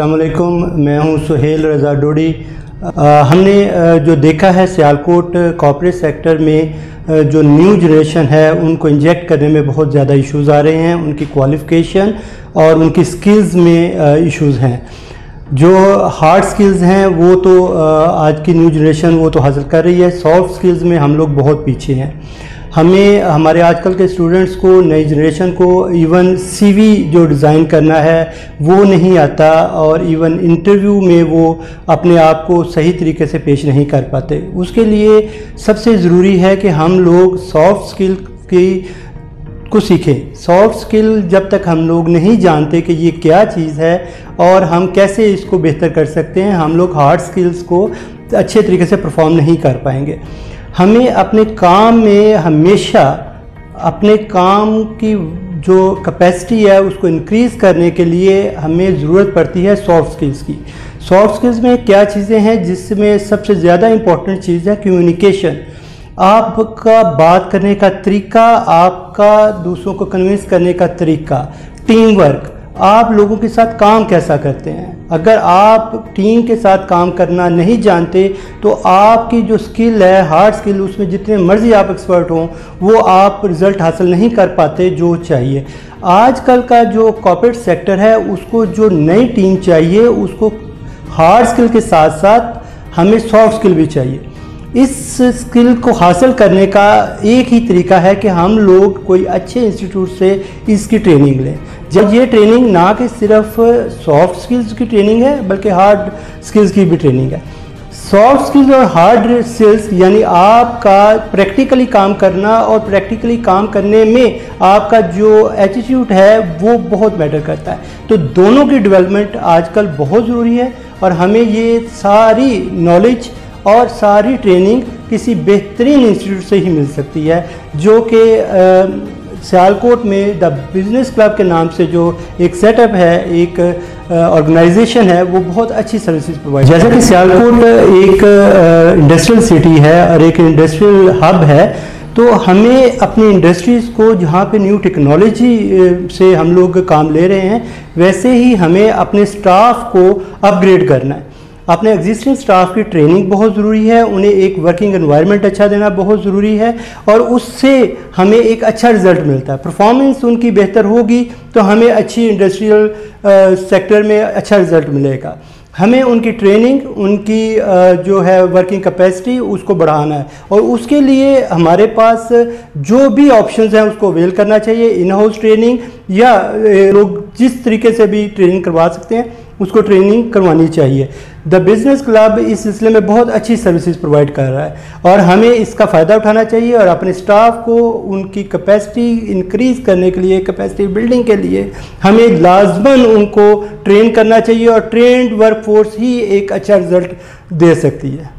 अस्सलाम वालेकुम, मैं हूं सुहेल रज़ा डोडी। हमने जो देखा है सियालकोट कॉर्पोरेट सेक्टर में जो न्यू जनरेशन है उनको इंजेक्ट करने में बहुत ज़्यादा इश्यूज़ आ रहे हैं। उनकी क्वालिफ़िकेशन और उनकी स्किल्स में इश्यूज़ हैं। जो हार्ड स्किल्स हैं वो तो आज की न्यू जनरेशन वो तो हासिल कर रही है। सॉफ्ट स्किल्स में हम लोग बहुत पीछे हैं। हमें हमारे आजकल के स्टूडेंट्स को, नई जनरेशन को इवन सीवी जो डिज़ाइन करना है वो नहीं आता और इवन इंटरव्यू में वो अपने आप को सही तरीके से पेश नहीं कर पाते। उसके लिए सबसे ज़रूरी है कि हम लोग सॉफ्ट स्किल को सीखें। सॉफ्ट स्किल जब तक हम लोग नहीं जानते कि ये क्या चीज़ है और हम कैसे इसको बेहतर कर सकते हैं, हम लोग हार्ड स्किल्स को अच्छे तरीके से परफॉर्म नहीं कर पाएंगे। हमें अपने काम में हमेशा अपने काम की जो कैपेसिटी है उसको इंक्रीज़ करने के लिए हमें ज़रूरत पड़ती है सॉफ्ट स्किल्स की। सॉफ्ट स्किल्स में क्या चीज़ें हैं, जिसमें सबसे ज़्यादा इम्पॉर्टेंट चीज़ है कम्युनिकेशन। आपका बात करने का तरीका, आपका दूसरों को कन्विंस करने का तरीका, टीम वर्क, आप लोगों के साथ काम कैसा करते हैं। अगर आप टीम के साथ काम करना नहीं जानते तो आपकी जो स्किल है, हार्ड स्किल, उसमें जितने मर्जी आप एक्सपर्ट हों वो आप रिज़ल्ट हासिल नहीं कर पाते जो चाहिए। आजकल का जो कॉर्पोरेट सेक्टर है उसको जो नई टीम चाहिए उसको हार्ड स्किल के साथ साथ हमें सॉफ्ट स्किल भी चाहिए। इस स्किल को हासिल करने का एक ही तरीका है कि हम लोग कोई अच्छे इंस्टीट्यूट से इसकी ट्रेनिंग लें। जब ये ट्रेनिंग ना कि सिर्फ सॉफ्ट स्किल्स की ट्रेनिंग है बल्कि हार्ड स्किल्स की भी ट्रेनिंग है। सॉफ्ट स्किल्स और हार्ड स्किल्स यानी आपका प्रैक्टिकली काम करना और प्रैक्टिकली काम करने में आपका जो एटीट्यूड है वो बहुत मैटर करता है। तो दोनों की डेवलपमेंट आजकल बहुत ज़रूरी है और हमें ये सारी नॉलेज और सारी ट्रेनिंग किसी बेहतरीन इंस्टीट्यूट से ही मिल सकती है, जो कि सियालकोट में द बिज़नेस क्लब के नाम से जो एक सेटअप है, एक ऑर्गेनाइजेशन है, वो बहुत अच्छी सर्विसेज प्रोवाइड। जैसे कि सियालकोट एक इंडस्ट्रियल सिटी है और एक इंडस्ट्रियल हब है, तो हमें अपनी इंडस्ट्रीज़ को जहाँ पे न्यू टेक्नोलॉजी से हम लोग काम ले रहे हैं, वैसे ही हमें अपने स्टाफ को अपग्रेड करना है। अपने एग्जिस्टिंग स्टाफ की ट्रेनिंग बहुत ज़रूरी है, उन्हें एक वर्किंग एनवायरनमेंट अच्छा देना बहुत ज़रूरी है और उससे हमें एक अच्छा रिज़ल्ट मिलता है। परफॉर्मेंस उनकी बेहतर होगी तो हमें अच्छी इंडस्ट्रियल सेक्टर में अच्छा रिज़ल्ट मिलेगा। हमें उनकी ट्रेनिंग, उनकी जो है वर्किंग कैपेसिटी उसको बढ़ाना है और उसके लिए हमारे पास जो भी ऑप्शंस हैं उसको अवेल करना चाहिए। इन हाउस ट्रेनिंग या लोग जिस तरीके से भी ट्रेनिंग करवा सकते हैं उसको ट्रेनिंग करवानी चाहिए। द बिज़नेस क्लब इस सिलसिले में बहुत अच्छी सर्विसेज प्रोवाइड कर रहा है और हमें इसका फ़ायदा उठाना चाहिए और अपने स्टाफ को उनकी कैपेसिटी इंक्रीज़ करने के लिए, कैपेसिटी बिल्डिंग के लिए हमें लाजमन उनको ट्रेन करना चाहिए और ट्रेंड वर्कफोर्स ही एक अच्छा रिज़ल्ट दे सकती है।